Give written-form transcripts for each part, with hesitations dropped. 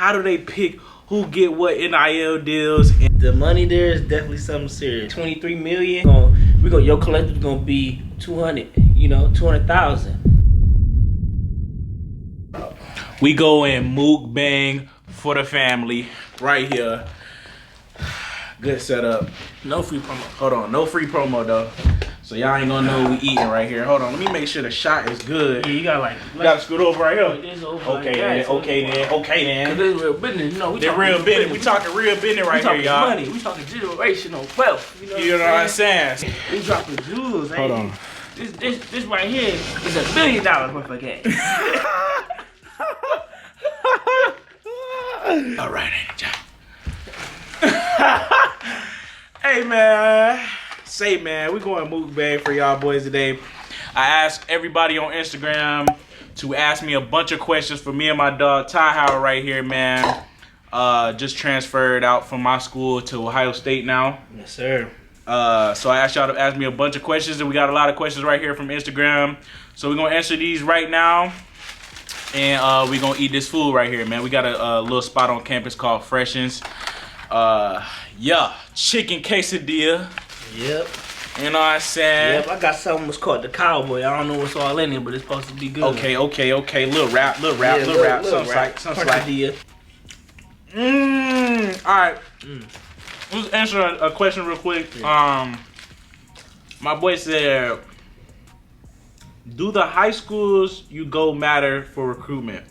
How do they pick who get what NIL deals? The money there is definitely something serious. 23 million. Your collective's gonna be 200,000. We go in Mukbang for the family right here. Good setup. No free promo. Hold on, no free promo though. So y'all ain't gonna know what we eating right here. Hold on, let me make sure the shot is good. Yeah, you gotta gotta scoot over right here. Okay then. Cause this real business, They're real business. We talking real business right here, y'all. Money. We talking generational wealth. You know what I'm saying? We dropping jewels. Hold on. This right here is $1 billion worth of game. All right, hey man, we going Mukbang for y'all boys today. I asked everybody on Instagram to ask me a bunch of questions for me and my dog Ty Howard right here, man. Just transferred out from my school to Ohio State now. Yes, sir. So I asked y'all to ask me a bunch of questions, and we got a lot of questions right here from Instagram. So we're gonna answer these right now. And we're going to eat this food right here, man. We got a little spot on campus called Freshens. Chicken quesadilla. Yep. You know what I'm saying? Yep, I got something that's called the Cowboy. I don't know what's all in it, but it's supposed to be good. Okay. Little rap. Some quesadilla. Alright. Let's answer a question real quick. Yeah. My boy said, do the high schools you go matter for recruitment?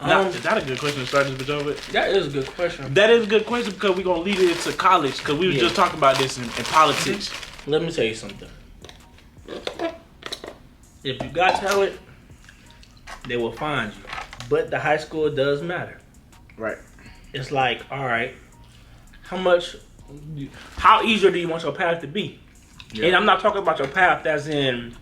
Is that a good question to start this bitch over? That is a good question. That is a good question because we're going to lead it into college because we were just talking about this in politics. Let me tell you something. If you got talent, they will find you. But the high school does matter. Right. It's like, all right, how easier do you want your path to be? Yeah. And I'm not talking about your path as in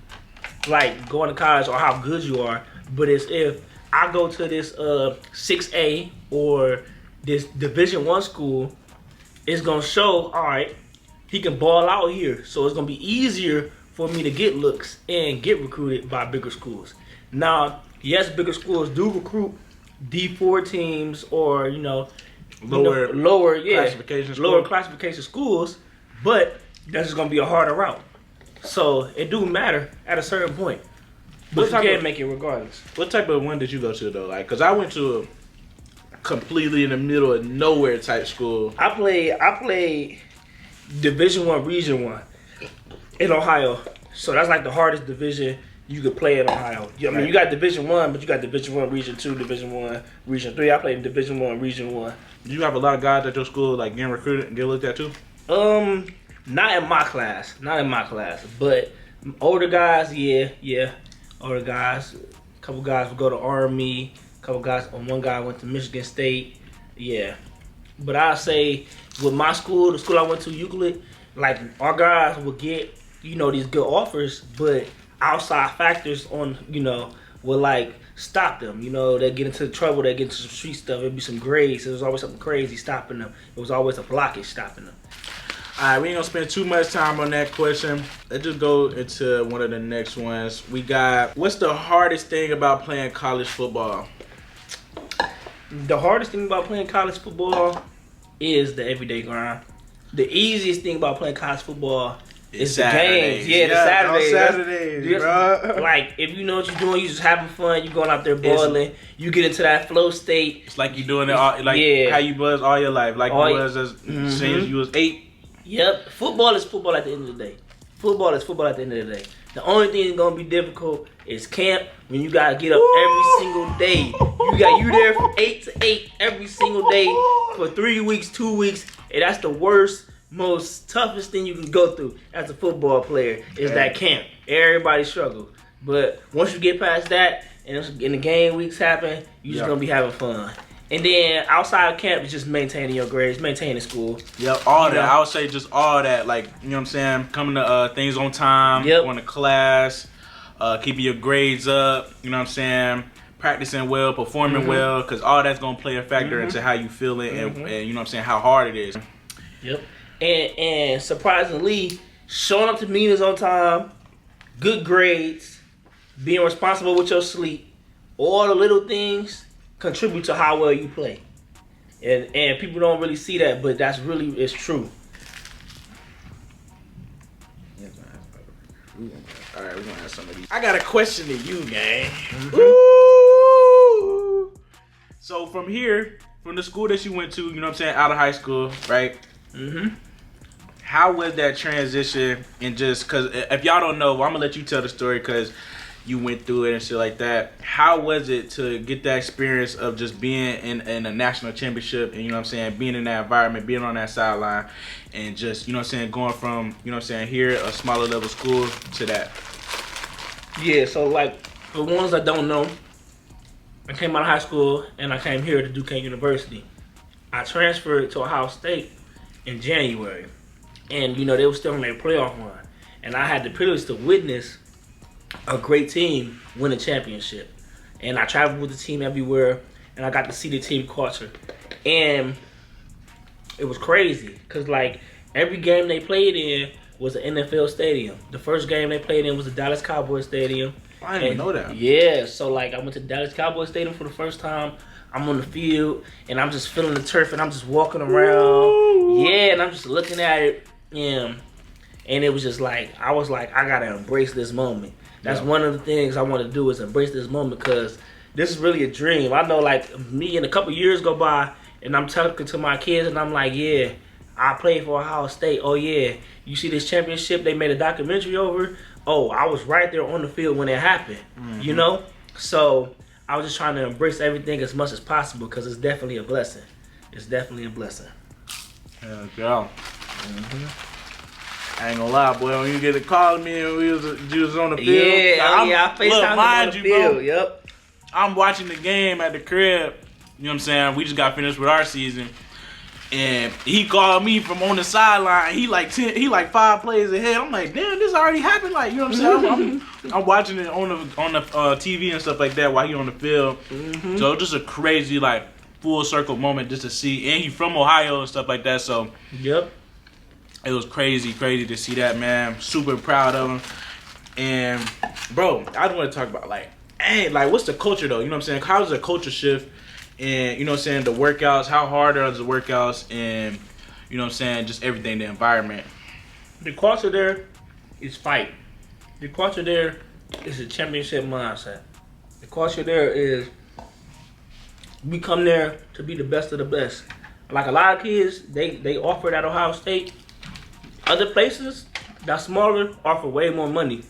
like going to college or how good you are, but it's if I go to this 6A or this Division I school, it's gonna show, all right, he can ball out here, so it's gonna be easier for me to get looks and get recruited by bigger schools. Now, yes, bigger schools do recruit D4 teams or lower classification schools, but that's just gonna be a harder route. So it do matter at a certain point, but you can't make it regardless. What type of one did you go to though? Like, cause I went to a completely in the middle of nowhere type school. I played Division I, Region I in Ohio. So that's like the hardest division you could play in Ohio. I mean, you got Division I, but you got Division I, Region II, Division I, Region III. I played Division I, Region I. Do you have a lot of guys at your school like getting recruited and get looked at too? Not in my class, but older guys, yeah. Older guys, a couple guys would go to Army, one guy went to Michigan State, yeah. But I say with my school, the school I went to, Euclid, like our guys would get, these good offers, but outside factors will like stop them. They get into trouble, they get into some street stuff, it'd be some grades, there was always something crazy stopping them. It was always a blockage stopping them. Alright, we ain't gonna spend too much time on that question. Let's just go into one of the next ones. We got, what's the hardest thing about playing college football? The hardest thing about playing college football is the everyday grind. The easiest thing about playing college football is the games. Yeah, the Saturdays. Bro. Like, if you know what you're doing, you just having fun, you going out there balling, you get into that flow state. It's like you doing it all, how you was all your life. Like you was since you was 8. Yep, football is football at the end of the day. Football is football at the end of the day. The only thing that's gonna be difficult is camp when you gotta get up every single day. You there from 8 to 8 every single day for 3 weeks, 2 weeks, and that's the worst, most toughest thing you can go through as a football player is that camp. Everybody struggles, but once you get past that and the game weeks happen, you just gonna be having fun. And then outside of camp is just maintaining your grades, maintaining school. Yep, all that. I would say just all that. Like, you know what I'm saying? Coming to things on time, going to class, keeping your grades up, you know what I'm saying? Practicing well, performing well, because all that's going to play a factor into how you feel it and you know what I'm saying, how hard it is. Yep. And surprisingly, showing up to meetings on time, good grades, being responsible with your sleep, all the little things, contribute to how well you play. And people don't really see that, but that's really, it's true. All right, we're gonna have some of these. I got a question to you, gang. Mm-hmm. Ooh. So from here, from the school that you went to, you know what I'm saying, out of high school, right? Mm-hmm. How was that transition? And just because if y'all don't know, well, I'm gonna let you tell the story because you went through it and shit like that. How was it to get that experience of just being in a national championship and, you know what I'm saying, being in that environment, being on that sideline, and just, you know what I'm saying, going from, you know what I'm saying, here, a smaller level school to that? Yeah, so like, for ones that don't know, I came out of high school and I came here to Duquesne University. I transferred to Ohio State in January. And, you know, they were still in their playoff run. And I had the privilege to witness a great team win a championship. And I traveled with the team everywhere, and I got to see the team culture. And it was crazy, because, like, every game they played in was an NFL stadium. The first game they played in was the Dallas Cowboys Stadium. I didn't even know that. Yeah, so, like, I went to the Dallas Cowboys Stadium for the first time. I'm on the field, and I'm just feeling the turf, and I'm just walking around. Ooh. Yeah, and I'm just looking at it. And it was just like, I was like, I gotta embrace this moment. That's one of the things I want to do, is embrace this moment, because this is really a dream. I know, like, me and a couple years go by, and I'm talking to my kids, and I'm like, yeah, I played for Ohio State. Oh, yeah, you see this championship they made a documentary over? Oh, I was right there on the field when it happened, you know? So I was just trying to embrace everything as much as possible, because it's definitely a blessing. It's definitely a blessing. Yeah. I ain't gonna lie, boy. When you get a call to me and you was on the field, I FaceTimed mind you, bro. Yep. I'm watching the game at the crib. You know what I'm saying? We just got finished with our season, and he called me from on the sideline. He like 5 plays ahead. I'm like, damn, this already happened. Like, you know what I'm saying? I'm watching it on the TV and stuff like that while he on the field. Mm-hmm. So just a crazy, like, full circle moment just to see. And he from Ohio and stuff like that. So yep. It was crazy to see that, man. Super proud of him. And, bro, I just want to talk about, like, hey, like, what's the culture, though? You know what I'm saying? How's the culture shift? And, you know what I'm saying, the workouts, how hard are the workouts? And, you know what I'm saying, just everything, the environment. The culture there is fight. The culture there is a championship mindset. The culture there is, we come there to be the best of the best. Like, a lot of kids, they offer it at Ohio State. Other places that's smaller offer way more money,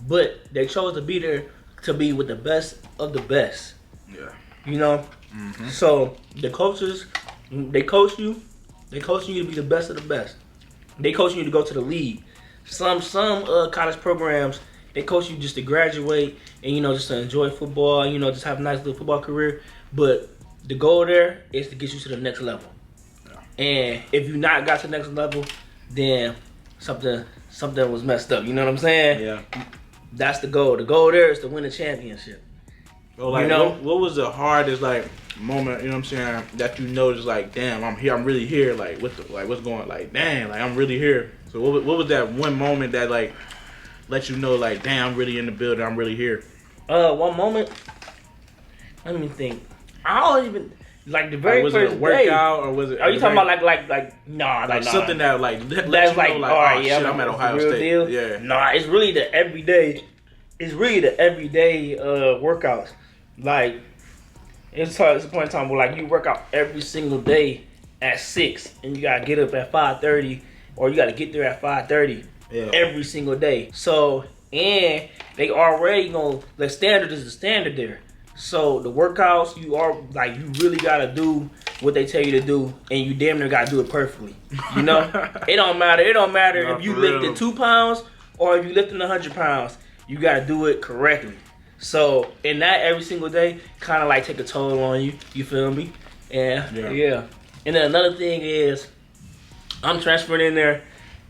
but they chose to be there to be with the best of the best. Yeah. You know? Mm-hmm. So the coaches, they coach you to be the best of the best. They coach you to go to the league. Some college programs, they coach you just to graduate and, you know, just to enjoy football, you know, just have a nice little football career. But the goal there is to get you to the next level. Yeah. And if you not got to the next level, then something was messed up. You know what I'm saying? Yeah. That's the goal. The goal there is to win a championship. So, like, you know, what was the hardest, like, moment, you know what I'm saying, that you noticed, like, damn, I'm here, I'm really here, like, what's going, like, damn, like, I'm really here. So what was that one moment that, like, let you know, like, damn, I'm really in the building, I'm really here? One moment. Let me think. I don't even, like, the very was first it a workout day, or was it? Are you talking about like something that, like, that's like, know, all right, oh, yeah, shit, I'm at Ohio State. Deal? Yeah. Nah, it's really the everyday. It's really the everyday workouts. Like, it's a point in time where, like, you work out every single day at 6, and you gotta get up at 5:30, or you gotta get there at 5:30 every single day. So, and they already the standard is the standard there. So the workouts, you really gotta do what they tell you to do, and you damn near gotta do it perfectly. You know, it don't matter. It don't matter if you lifted 2 pounds or if you lifting 100 pounds. You gotta do it correctly. So in that every single day, kind of like take a toll on you. You feel me? Yeah. And then another thing is, I'm transferring in there,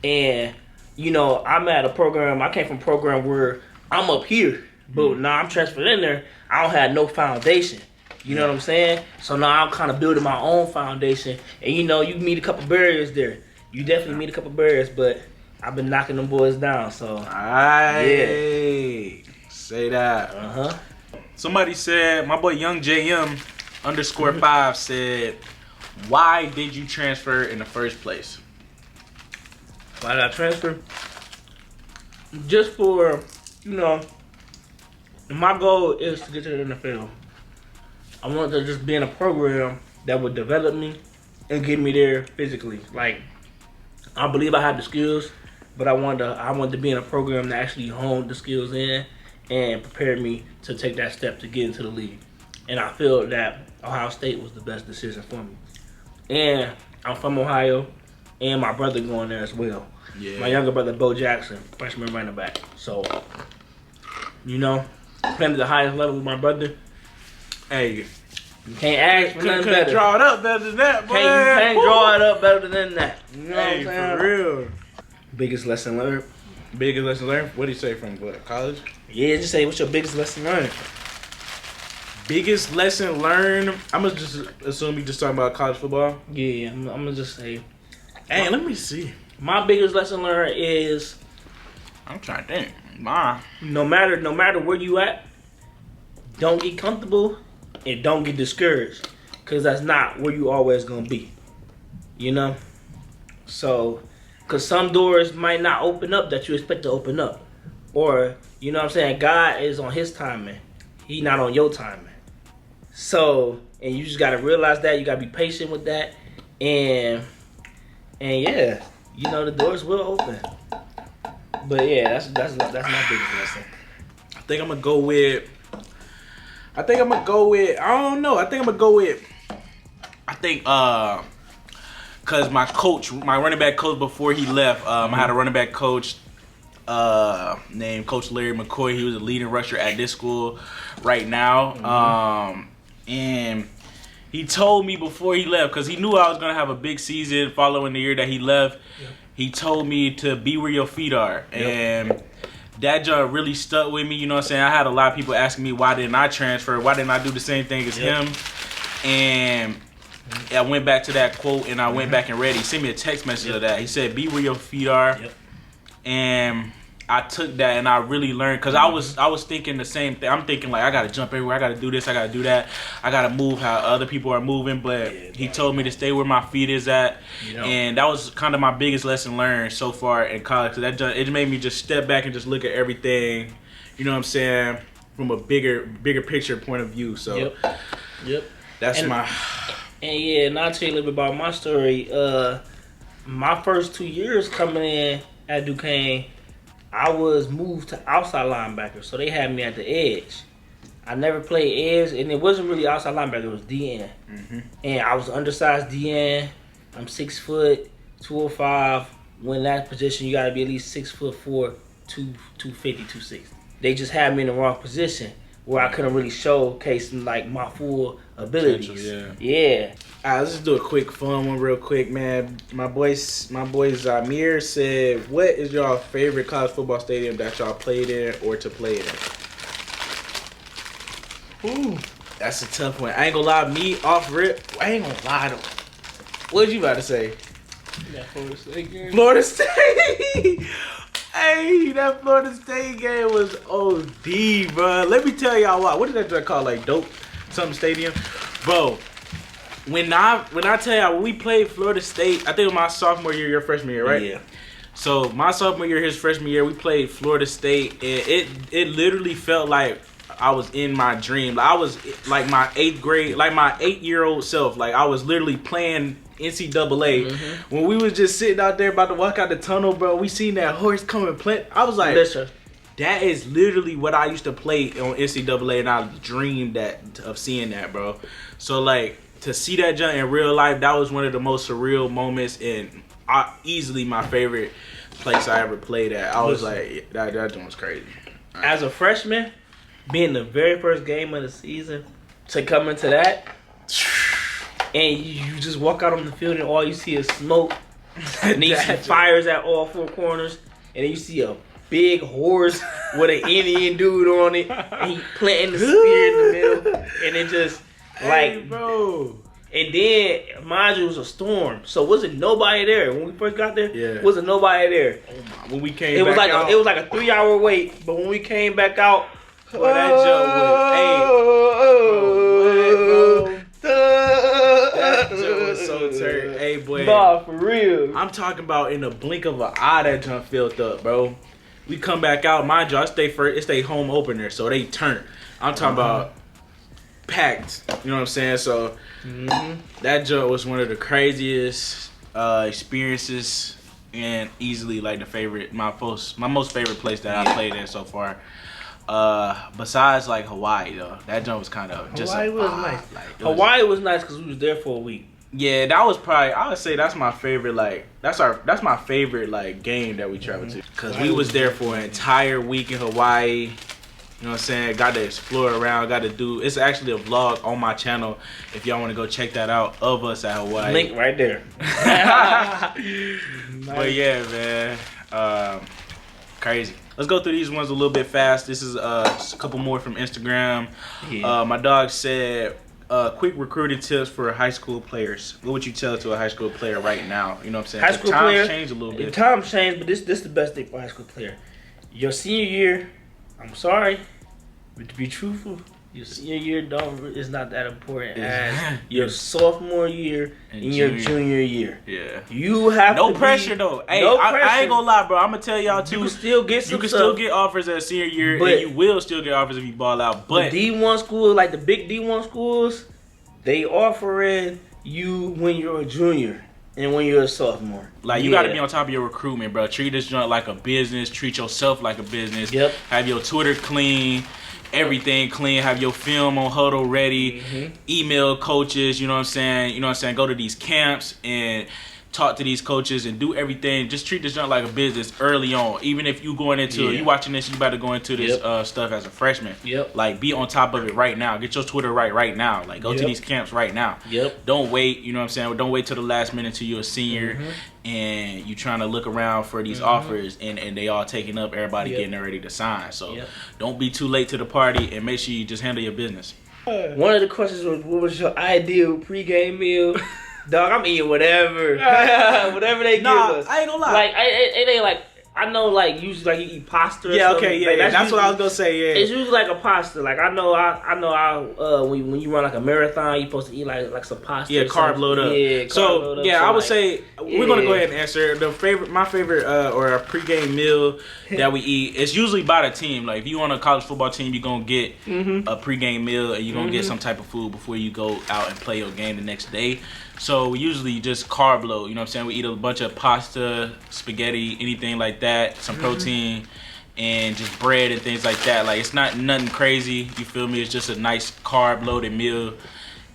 and you know I'm at a program. I came from a program where I'm up here, but now I'm transferred in there. I don't have no foundation. You know what I'm saying? So now I'm kind of building my own foundation. And you know, you meet a couple barriers there. You definitely meet a couple barriers, but I've been knocking them boys down. So say that. Uh-huh. Somebody said, my boy Young JM _5 said, why did you transfer in the first place? Why did I transfer? Just for, my goal is to get to the NFL. I want to just be in a program that would develop me and get me there physically. Like, I believe I have the skills, but I wanted to be in a program that actually honed the skills in and prepared me to take that step to get into the league. And I feel that Ohio State was the best decision for me. And I'm from Ohio, and my brother going there as well. Yeah. My younger brother, Bo Jackson, freshman running back. So, playing at the highest level with my brother. Hey, You can't ask for nothing better. Draw it up better than that, boy. You can't draw it up better than that. You know Hey, what I'm saying? for real. Biggest lesson learned? Biggest lesson learned? What do you say from what, college? Yeah, just say, what's your biggest lesson learned? Biggest lesson learned? I'm going to just assume you just talking about college football. Yeah, I'm going to just say. Hey, let me see. My biggest lesson learned is, I'm trying to think. no matter where you at, don't get comfortable and don't get discouraged, because that's not where you always gonna be. So, because some doors might not open up that you expect to open up, or you know what I'm saying, God is on His timing, He not on your timing. So, and you just gotta realize that. You gotta be patient with that, and yeah, the doors will open. But yeah, that's my biggest lesson. I think I'm going to go with, I don't know. I think I'm going to go with, because my running back coach before he left, I had a running back coach named Coach Larry McCoy. He was a leading rusher at this school right now. And he told me before he left, because he knew I was going to have a big season following the year that he left. Yep. He told me to be where your feet are. Yep. And that job really stuck with me. You know what I'm saying? I had a lot of people asking me, why didn't I transfer? Why didn't I do the same thing as him? And I went back to that quote, and I went back and read it. He sent me a text message of that. He said, be where your feet are. Yep. And I took that, and I really learned, because I was thinking the same thing. I'm thinking, like, I got to jump everywhere. I got to do this. I got to do that. I got to move how other people are moving. But he told me to stay where my feet is at. And that was kind of my biggest lesson learned so far in college. Cause it made me just step back and just look at everything, you know what I'm saying, from a bigger picture point of view. So Yep. That's my... And yeah, and I'll tell you a little bit about my story. My first 2 years coming in at Duquesne, I was moved to outside linebacker, so they had me at the edge. I never played edge, and it wasn't really outside linebacker, it was DN. And I was undersized DN. I'm 6 foot, 205. When that position, you got to be at least 6'4", 250, 260. They just had me in the wrong position where I couldn't really showcase like my full abilities. Yeah. All right, let's just do a quick fun one real quick, man. My boy Zamir said, what is your favorite college football stadium that y'all played in or to play in? Ooh, that's a tough one. I ain't gonna lie, me off rip, I ain't gonna lie though. What you about to say? That Florida State game. Florida State! Hey, that Florida State game was OD, bro. Let me tell y'all why. What did that drug called? Like Dope something stadium? Bro, when I tell y'all, when we played Florida State, I think it was my sophomore year, your freshman year, right? Yeah. So my sophomore year, his freshman year, we played Florida State, and it literally felt like I was in my dream. Like, I was like my 8th grade, like my 8-year-old self. Like I was literally playing NCAA. When we was just sitting out there about to walk out the tunnel, bro, we seen that horse coming play. I was like, that is literally what I used to play on NCAA, and I dreamed of seeing that, bro. So like to see that jump in real life, that was one of the most surreal moments, and easily my favorite place I ever played at. I was like, that joint was crazy. As a freshman, being the very first game of the season, to come into that, and you just walk out on the field and all you see is smoke, and then you see fires at all 4 corners, and then you see a big horse with an Indian dude on it, and he planting the spear in the middle, and it just like, bro. And then, mind you, it was a storm, so wasn't nobody there when we first got there. Yeah, wasn't nobody there. When we came, it was like a 3-hour wait, but when we came back out, boy, that jump was, Hey, boy. Nah, for real. I'm talking about in the blink of an eye that junk filled up, bro. We come back out, mind you, it's they home opener, so they turn. I'm talking about packed. You know what I'm saying? So that junk was one of the craziest experiences, and easily like my most favorite place that I played in so far. Besides like Hawaii though, that jump was kind of just Hawaii was nice. Hawaii was nice because we was there for a week. Yeah, that was probably, I would say that's my favorite, like, that's my favorite, like, game that we traveled to. Because we was there for an entire week in Hawaii. You know what I'm saying? Got to explore around, it's actually a vlog on my channel if y'all want to go check that out of us at Hawaii. Link right there. But yeah, man. Crazy. Let's go through these ones a little bit fast. This is just a couple more from Instagram. Yeah. My dog said, quick recruiting tips for high school players. What would you tell to a high school player right now? You know what I'm saying? High school player. Times changed a little bit. Times changed, but this is the best thing for a high school player. Your senior year, I'm sorry, but to be truthful, your senior year is not that important as your sophomore year and your junior year. Yeah. You have no pressure though. Hey, I ain't gonna lie, bro. I'm gonna tell y'all too. You can still get still get offers at senior year, and you will still get offers if you ball out. But the D1 schools, like the big D1 schools, they offering you when you're a junior and when you're a sophomore. Like, you got to be on top of your recruitment, bro. Treat this joint like a business. Treat yourself like a business. Yep. Have your Twitter clean. Everything clean. Have your film on huddle ready. Email coaches. You know what I'm saying? Go to these camps and talk to these coaches and do everything. Just treat this joint like a business early on. Even if you going into you watching this, you about to go into this stuff as a freshman. Like, be on top of it right now. Get your Twitter right now. Like, go to these camps right now. Don't wait. You know what I'm saying? Don't wait till the last minute till you're a senior and you trying to look around for these offers and they all taking up. Everybody getting ready to sign. So don't be too late to the party, and make sure you just handle your business. One of the questions was, what was your ideal pregame meal? Dog, I'm eating whatever. Whatever they give us. I ain't gonna lie. Like, it ain't like, I know, like, usually, like, you eat pasta or something. That's what I was gonna say, It's usually like a pasta. Like, I know, when you run, like, a marathon, you're supposed to eat, like some pasta. Yeah, carb load up. Yeah, carb load up. So, I would say, we're gonna go ahead and answer. My favorite, or a pregame meal that we eat, it's usually by the team. Like, if you on a college football team, you're gonna get a pregame meal, and you're gonna get some type of food before you go out and play your game the next day. So we usually just carb load, you know what I'm saying? We eat a bunch of pasta, spaghetti, anything like that, some protein, and just bread and things like that. Like, it's not nothing crazy, you feel me? It's just a nice carb loaded meal.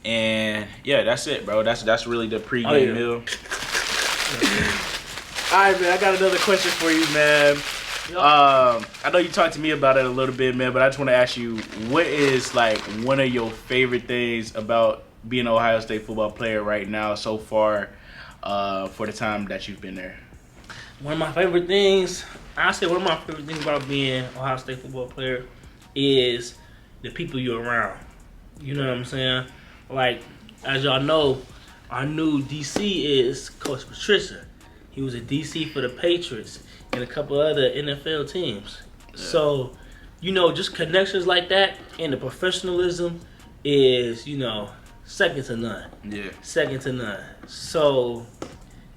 And yeah, that's it, bro. That's really the pregame meal. Alright, man, I got another question for you, man. I know you talked to me about it a little bit, man, but I just want to ask you, what is like one of your favorite things about being an Ohio State football player right now so far, for the time that you've been there? One of my favorite things about being an Ohio State football player is the people you're around. You know what I'm saying? Like, as y'all know, our new DC is Coach Patricia. He was a DC for the Patriots and a couple other NFL teams. Yeah. So, just connections like that and the professionalism is, second to none. Yeah. Second to none. So,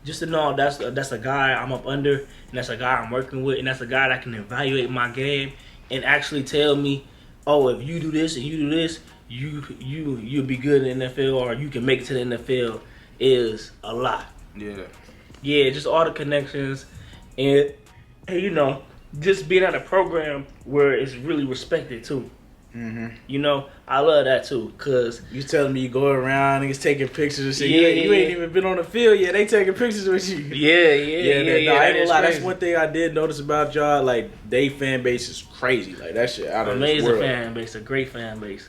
just to know that's a guy I'm up under, and that's a guy I'm working with, and that's a guy that can evaluate my game and actually tell me, oh, if you do this and you do this, you'll be good in the NFL, or you can make it to the NFL, is a lot. Yeah. Yeah, just all the connections, and just being at a program where it's really respected too. I love that too, cause you telling me you go around and it's taking pictures and shit. You ain't even been on the field yet. They taking pictures with you. Yeah. I ain't gonna lie. That's one thing I did notice about y'all. Like, they fan base is crazy. Like, that shit out of this world. Amazing fan base, a great fan base.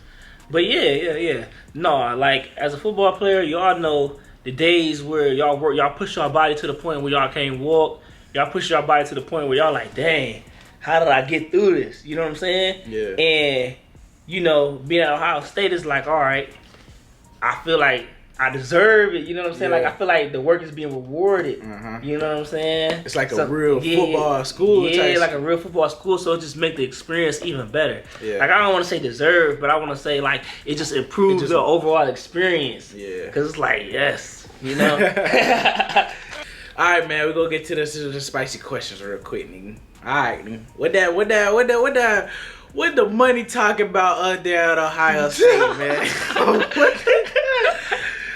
But yeah. No, like, as a football player, y'all know the days where y'all push y'all body to the point where y'all can't walk. Y'all push y'all body to the point where y'all like, dang, how did I get through this? You know what I'm saying? Yeah. And being at Ohio State is like, all right, I feel like I deserve it. You know what I'm saying? Yeah. Like, I feel like the work is being rewarded. You know what I'm saying? It's like a real football school. Yeah, like a real football school. So it just make the experience even better. Yeah. Like, I don't want to say deserve, but I want to say, like, it just improves the overall experience. Yeah. Because it's like, yes. You know. All right, man. We're gonna get to the spicy questions real quick, nigga. All right, nigga. What the money talking about up there at Ohio State, man?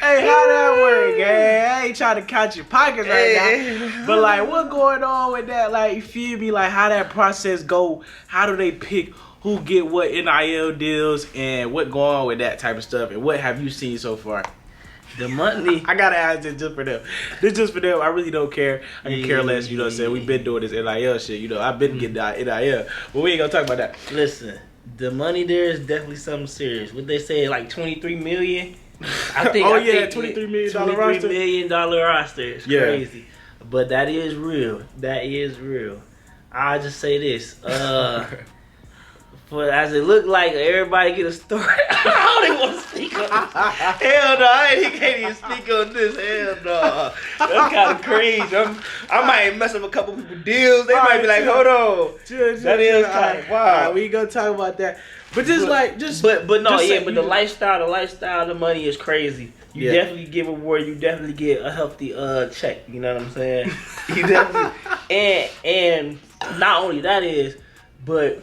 Hey, how that work, man? I ain't trying to count your pockets right now. But, like, what going on with that? Like, you feel me? Like, how that process go? How do they pick who get what NIL deals and what go on with that type of stuff? And what have you seen so far? The money. I gotta ask this just for them. This just for them. I really don't care. I can care less, you know what I'm saying? We've been doing this NIL shit, you know. I've been getting that NIL. But we ain't gonna talk about that. Listen, the money there is definitely something serious. What they say, like $23 million? I think. $23 million roster. $23 million roster. It's crazy. But that is real. That is real. I'll just say this. But as it looked like everybody get a story. I don't even want to speak on this. Hell no, he can't even speak on this. Hell no. That's kind of crazy. I might mess up a couple people deals. They might be like, hold on. That is kind of wild. We ain't gonna talk about that. But just but the lifestyle, the money is crazy. You definitely give a reward. You definitely get a healthy check. You know what I'm saying? You definitely and not only that is, but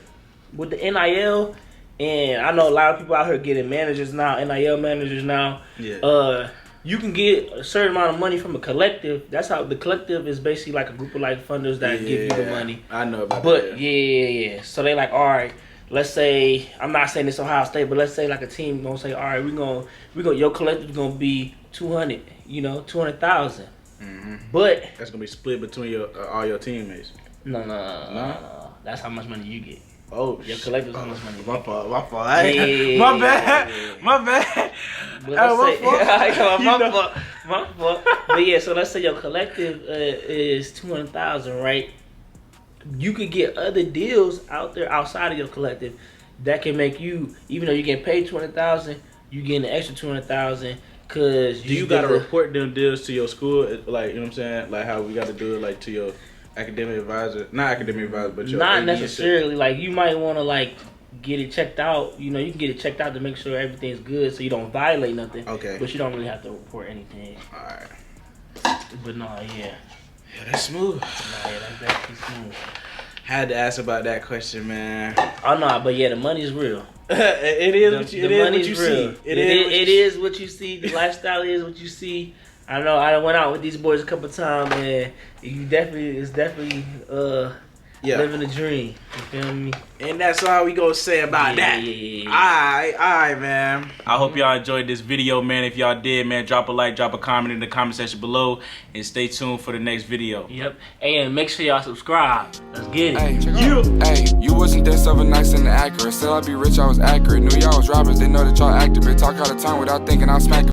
with the NIL, and I know a lot of people out here getting managers now, NIL managers now. Yeah. You can get a certain amount of money from a collective. That's how the collective is basically like a group of like funders that give you the money. I know about that. But yeah. So they like, all right. Let's say, I'm not saying this Ohio State, but let's say like a team gonna say, all right, we gonna your collective gonna be 200, 200,000. Mm-hmm. But that's gonna be split between all your teammates. No. That's how much money you get. Oh, your collective's how much money. My fault. My bad. My fault. But yeah, so let's say your collective is 200,000, right? You could get other deals out there outside of your collective that can make you, even though you get paid 200,000, you get an extra 200,000 because you gotta report them deals to your school, like, you know what I'm saying, like how we gotta do it, like to your academic advisor, not academic advisor, but your not necessarily. Like you might want to like get it checked out. You can get it checked out to make sure everything's good, so you don't violate nothing. Okay. But you don't really have to report anything. All right. But no, Yeah, that's smooth. That's definitely smooth. Had to ask about that question, man. Oh no, but yeah, the money's real. It is what you see. It is what you see. The lifestyle is what you see. I know I went out with these boys a couple times, and it's definitely living a dream. You feel me? And that's all we gonna say about that. Yeah. Alright, man. I hope y'all enjoyed this video, man. If y'all did, man, drop a like, drop a comment in the comment section below, and stay tuned for the next video. Yep. And make sure y'all subscribe. Let's get it. Hey, you wasn't that so nice and accurate. Said I'd be rich, I was accurate. Knew y'all was robbers, they know that y'all active. Talk out of time without thinking I'll smack it.